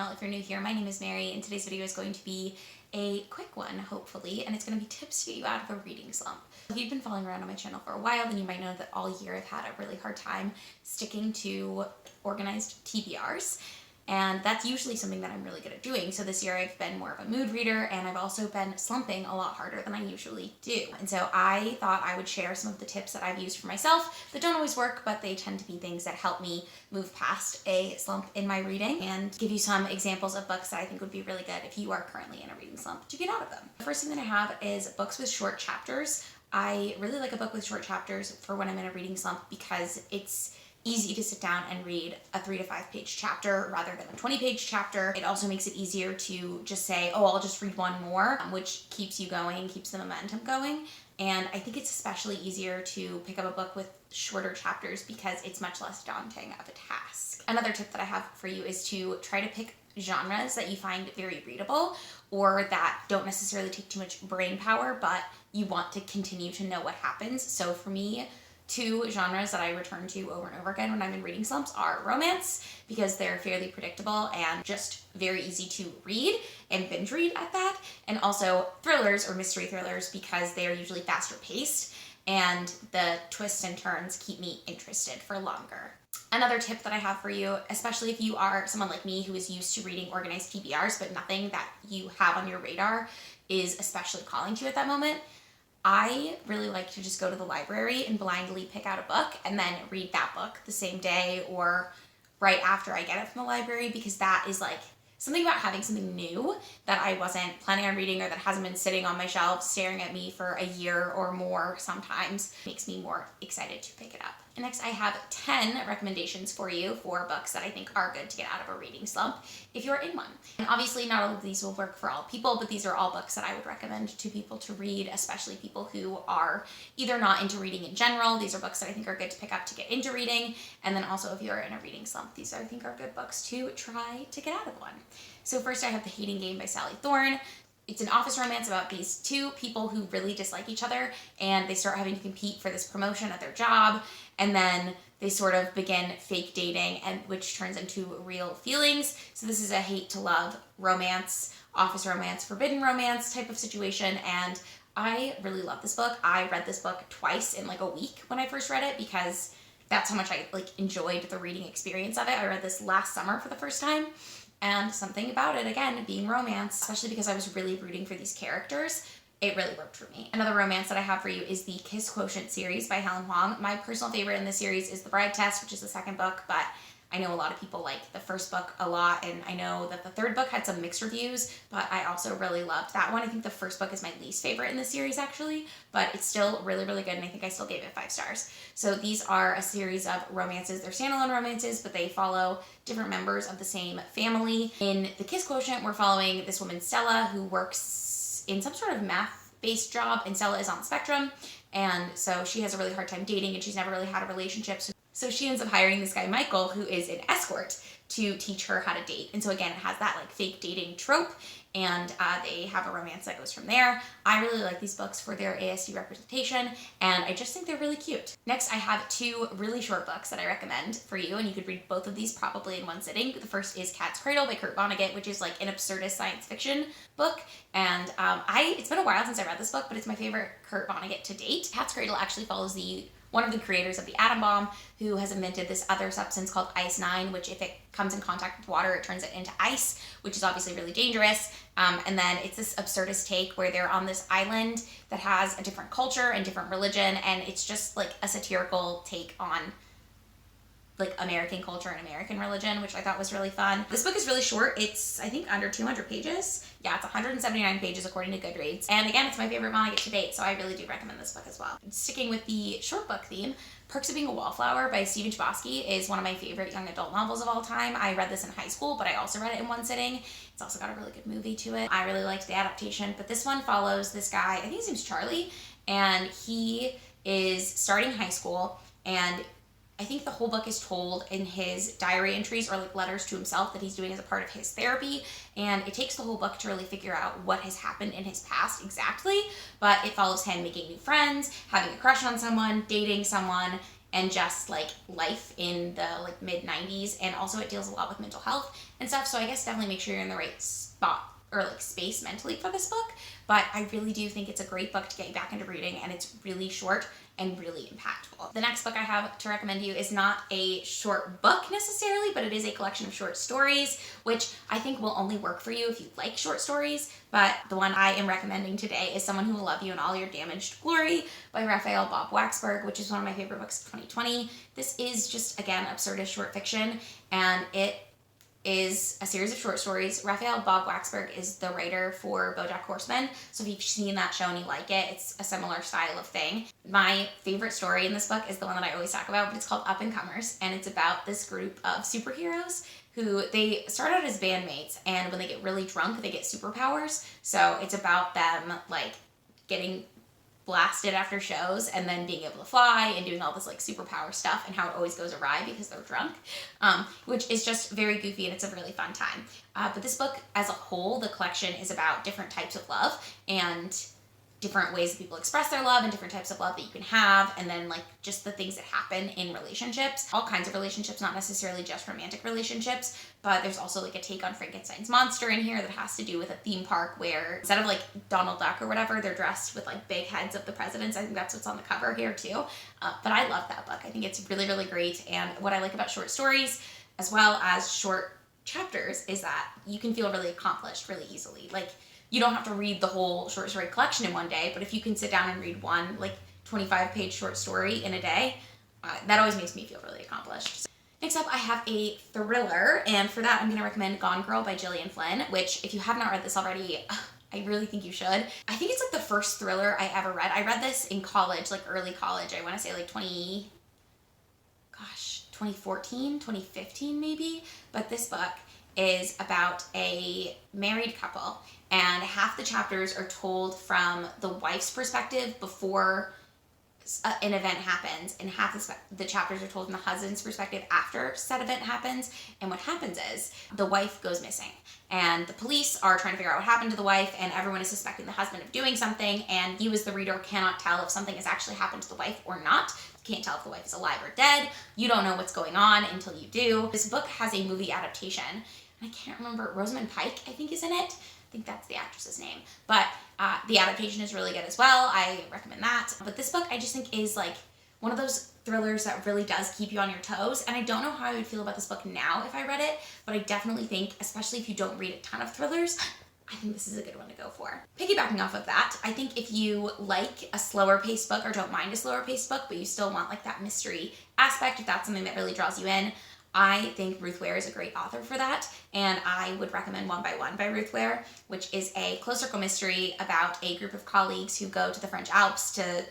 channel. If you're new here, my name is Mary, and today's video is going to be a quick one, hopefully, and it's going to be tips to get you out of a reading slump. If you've been following around on my channel for a while, then you might know that all year I've had a really hard time sticking to organized TBRs. And that's usually something that I'm really good at doing. So this year I've been more of a mood reader, and I've also been slumping a lot harder than I usually do. And so I thought I would share some of the tips that I've used for myself that don't always work, but they tend to be things that help me move past a slump in my reading, and give you some examples of books that I think would be really good if you are currently in a reading slump to get out of them. The first thing that I have is books with short chapters. I really like a book with short chapters for when I'm in a reading slump because it's easy to sit down and read a 3 to 5 page chapter rather than a 20-page chapter. It also makes it easier to just say, oh, I'll just read one more, which keeps you going, keeps the momentum going. And I think it's especially easier to pick up a book with shorter chapters because it's much less daunting of a task. Another tip that I have for you is to try to pick genres that you find very readable or that don't necessarily take too much brain power, but you want to continue to know what happens. So for me, two genres that I return to over and over again when I'm in reading slumps are romance, because they're fairly predictable and just very easy to read and binge read at that, and also thrillers or mystery thrillers because they are usually faster paced and the twists and turns keep me interested for longer. Another tip that I have for you, especially if you are someone like me who is used to reading organized TBRs, but nothing that you have on your radar is especially calling to you at that moment, I really like to just go to the library and blindly pick out a book and then read that book the same day or right after I get it from the library, because that is like something about having something new that I wasn't planning on reading or that hasn't been sitting on my shelf staring at me for a year or more sometimes makes me more excited to pick it up. And next I have 10 recommendations for you for books that I think are good to get out of a reading slump if you're in one. And obviously not all of these will work for all people, but these are all books that I would recommend to people to read, especially people who are either not into reading in general. These are books that I think are good to pick up to get into reading. And then also if you're in a reading slump, these I think are good books to try to get out of one. So first I have The Hating Game by Sally Thorne. It's an office romance about these two people who really dislike each other, and they start having to compete for this promotion at their job, and then they sort of begin fake dating, and which turns into real feelings. So this is a hate to love romance, office romance, forbidden romance type of situation, and I really love this book. I read this book twice in like a week when I first read it because that's how much I enjoyed the reading experience of it. I read this last summer for the first time. And something about it, again, being romance, especially because I was really rooting for these characters, it really worked for me. Another romance that I have for you is the Kiss Quotient series by Helen Huang. My personal favorite in this series is The Bride Test, which is the second book, but I know a lot of people like the first book a lot, and I know that the third book had some mixed reviews, but I also really loved that one. I think the first book is my least favorite in the series, actually, but it's still really, really good, and I think I still gave it 5 stars. So these are a series of romances. They're standalone romances, but they follow different members of the same family. In the Kiss Quotient, we're following this woman, Stella, who works in some sort of math-based job, and Stella is on the spectrum, and so she has a really hard time dating, and she's never really had a relationship. So she ends up hiring this guy, Michael, who is an escort, to teach her how to date. And so again, it has that fake dating trope, and they have a romance that goes from there. I really like these books for their ASD representation, and I just think they're really cute. Next, I have 2 really short books that I recommend for you, and you could read both of these probably in one sitting. The first is Cat's Cradle by Kurt Vonnegut, which is like an absurdist science fiction book, and it's been a while since I read this book, but it's my favorite Kurt Vonnegut to date. Cat's Cradle actually follows one of the creators of the atom bomb, who has invented this other substance called Ice-9, which if it comes in contact with water, it turns it into ice, which is obviously really dangerous. And then it's this absurdist take where they're on this island that has a different culture and different religion, and it's just like a satirical take on American culture and American religion, which I thought was really fun. This book is really short. It's, I think, under 200 pages. Yeah, it's 179 pages according to Goodreads. And again, it's my favorite Vonnegut to date, so I really do recommend this book as well. Sticking with the short book theme, Perks of Being a Wallflower by Stephen Chbosky is one of my favorite young adult novels of all time. I read this in high school, but I also read it in one sitting. It's also got a really good movie to it. I really liked the adaptation, but this one follows this guy, I think his name's Charlie, and he is starting high school, and I think the whole book is told in his diary entries or letters to himself that he's doing as a part of his therapy, and it takes the whole book to really figure out what has happened in his past exactly, but it follows him making new friends, having a crush on someone, dating someone, and just like life in the like mid-90s, and also it deals a lot with mental health and stuff, so I guess definitely make sure you're in the right spot or like space mentally for this book. But I really do think it's a great book to get you back into reading, and it's really short and really impactful. The next book I have to recommend to you is not a short book necessarily, but it is a collection of short stories, which I think will only work for you if you like short stories. But the one I am recommending today is Someone Who Will Love You in All Your Damaged Glory by Raphael Bob Waxberg, which is one of my favorite books of 2020. This is just, again, absurdist short fiction, and it is a series of short stories. Raphael Bob Waxberg is the writer for BoJack Horseman, so if you've seen that show and you like it, it's a similar style of thing. My favorite story in this book is the one that I always talk about, but it's called Up and Comers, and it's about this group of superheroes who they start out as bandmates, and when they get really drunk, they get superpowers. So it's about them like getting blasted after shows and then being able to fly and doing all this like superpower stuff, and how it always goes awry because they're drunk, which is just very goofy, and it's a really fun time. But this book as a whole, the collection, is about different types of love and different ways that people express their love and different types of love that you can have, and then like just the things that happen in relationships, all kinds of relationships, not necessarily just romantic relationships, but there's also like a take on Frankenstein's monster in here that has to do with a theme park where instead of like Donald Duck or whatever, they're dressed with like big heads of the presidents. I think that's what's on the cover here too. But I love that book. I think it's really, really great. And what I like about short stories as well as short chapters is that you can feel really accomplished really easily. Like, you don't have to read the whole short story collection in one day, but if you can sit down and read one like 25-page short story in a day, that always makes me feel really accomplished. So, next up, I have a thriller, and for that I'm going to recommend Gone Girl by Gillian Flynn, which if you have not read this already, I really think you should. I think it's like the first thriller I ever read. I read this in college, like early college. I want to say like 2014, 2015 maybe, but this book is about a married couple, and half the chapters are told from the wife's perspective before an event happens, and half the chapters are told from the husband's perspective after said event happens. And what happens is the wife goes missing, and the police are trying to figure out what happened to the wife, and everyone is suspecting the husband of doing something, and you as the reader cannot tell if something has actually happened to the wife or not. You can't tell if the wife is alive or dead. You don't know what's going on until you do. This book has a movie adaptation. I can't remember, Rosamund Pike, I think, is in it. I think that's the actress's name. But the adaptation is really good as well. I recommend that. But this book I just think is like one of those thrillers that really does keep you on your toes. And I don't know how I would feel about this book now if I read it, but I definitely think, especially if you don't read a ton of thrillers, I think this is a good one to go for. Piggybacking off of that, I think if you like a slower paced book or don't mind a slower paced book, but you still want like that mystery aspect, if that's something that really draws you in, I think Ruth Ware is a great author for that, and I would recommend One by One by Ruth Ware, which is a close circle mystery about a group of colleagues who go to the French Alps to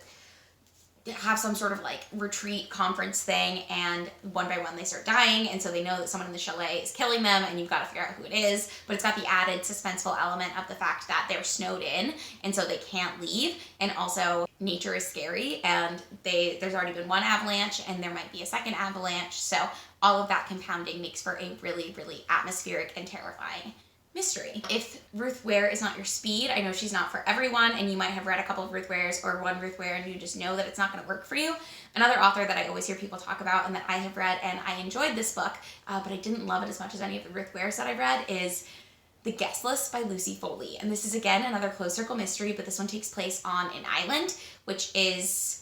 have some sort of like retreat conference thing, and one by one they start dying, and so they know that someone in the chalet is killing them, and you've got to figure out who it is. But it's got the added suspenseful element of the fact that they're snowed in, and so they can't leave, and also nature is scary, and there's already been one avalanche, and there might be a second avalanche, so all of that compounding makes for a really, really atmospheric and terrifying mystery. If Ruth Ware is not your speed, I know she's not for everyone, and you might have read a couple of Ruth Wares or one Ruth Ware and you just know that it's not going to work for you. Another author that I always hear people talk about and that I have read, and I enjoyed this book, but I didn't love it as much as any of the Ruth Wares that I read, is The Guest List by Lucy Foley. And this is again another close circle mystery, but this one takes place on an island, which is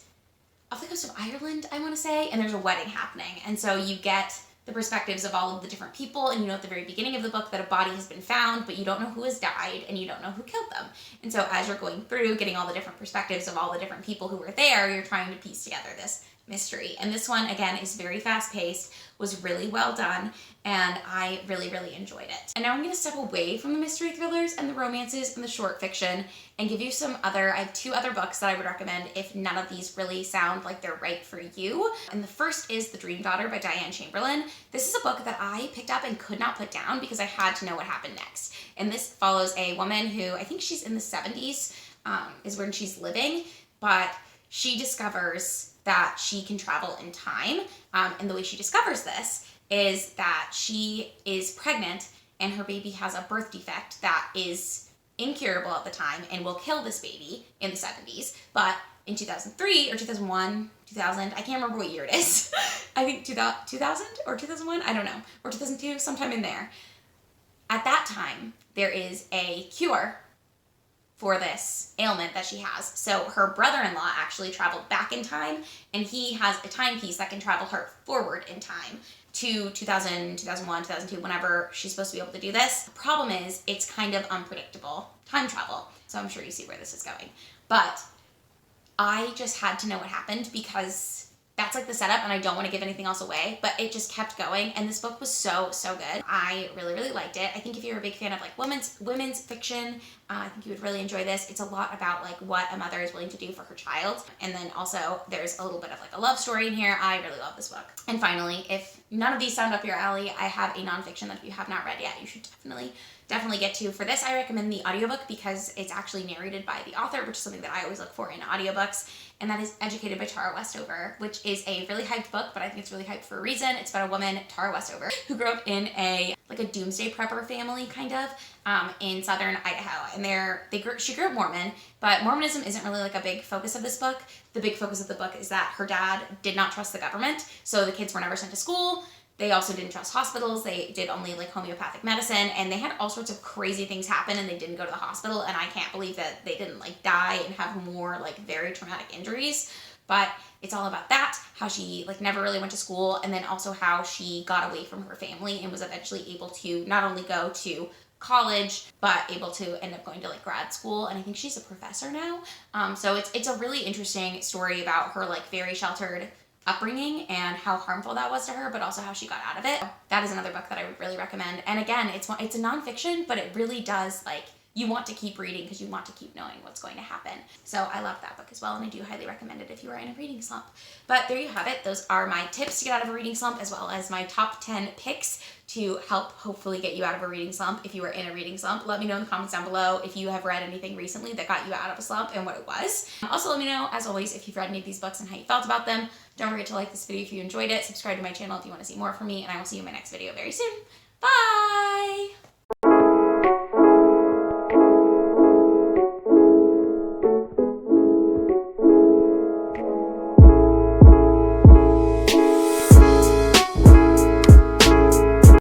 off the coast of Ireland, I want to say, and there's a wedding happening. And so you get the perspectives of all of the different people, and you know at the very beginning of the book that a body has been found, but you don't know who has died, and you don't know who killed them. And so as you're going through, getting all the different perspectives of all the different people who were there, you're trying to piece together this mystery. And this one, again, is very fast-paced, was really well done, and I really, really enjoyed it. And now I'm going to step away from the mystery thrillers and the romances and the short fiction and give you I have two other books that I would recommend if none of these really sound like they're right for you. And the first is The Dream Daughter by Diane Chamberlain. This is a book that I picked up and could not put down because I had to know what happened next. And this follows a woman who, I think she's in the 70s, is when she's living, but she discovers that she can travel in time, and the way she discovers this is that she is pregnant and her baby has a birth defect that is incurable at the time and will kill this baby in the 70s, but in 2003 or 2001, 2000, I can't remember what year it is. I think 2000 or 2001, I don't know, or 2002, sometime in there. At that time, there is a cure for this ailment that she has. So her brother-in-law actually traveled back in time, and he has a timepiece that can travel her forward in time to 2000, 2001, 2002, whenever she's supposed to be able to do this. The problem is it's kind of unpredictable time travel. So I'm sure you see where this is going. But I just had to know what happened because that's like the setup, and I don't want to give anything else away, but it just kept going, and this book was so good. I really liked it. I think if you're a big fan of like women's fiction, I think you would really enjoy this. It's a lot about like what a mother is willing to do for her child, and then also there's a little bit of like a love story in here. I really love this book. And finally, if none of these sound up your alley, I have a nonfiction that if you have not read yet, you should definitely get to. For this, I recommend the audiobook because it's actually narrated by the author, which is something that I always look for in audiobooks, and that is Educated by Tara Westover, which is a really hyped book, but I think it's really hyped for a reason. It's about a woman, Tara Westover, who grew up in a doomsday prepper family, kind of, in southern Idaho, and she grew up Mormon, but Mormonism isn't really like a big focus of this book. The big focus of the book is that her dad did not trust the government, so the kids were never sent to school. They also didn't trust hospitals. They did only like homeopathic medicine, and they had all sorts of crazy things happen, and they didn't go to the hospital, and I can't believe that they didn't like die and have more like very traumatic injuries. But it's all about that, how she like never really went to school, and then also how she got away from her family and was eventually able to not only go to college, but able to end up going to like grad school, and I think she's a professor now. So it's a really interesting story about her like very sheltered upbringing and how harmful that was to her, but also how she got out of it. That is another book that I would really recommend. And again, it's a nonfiction, but it really does like, you want to keep reading because you want to keep knowing what's going to happen. So I love that book as well, and I do highly recommend it if you are in a reading slump. But there you have it. Those are my tips to get out of a reading slump, as well as my top 10 picks to help hopefully get you out of a reading slump if you are in a reading slump. Let me know in the comments down below if you have read anything recently that got you out of a slump and what it was. Also, let me know, as always, if you've read any of these books and how you felt about them. Don't forget to like this video if you enjoyed it, subscribe to my channel if you want to see more from me, and I will see you in my next video very soon. Bye!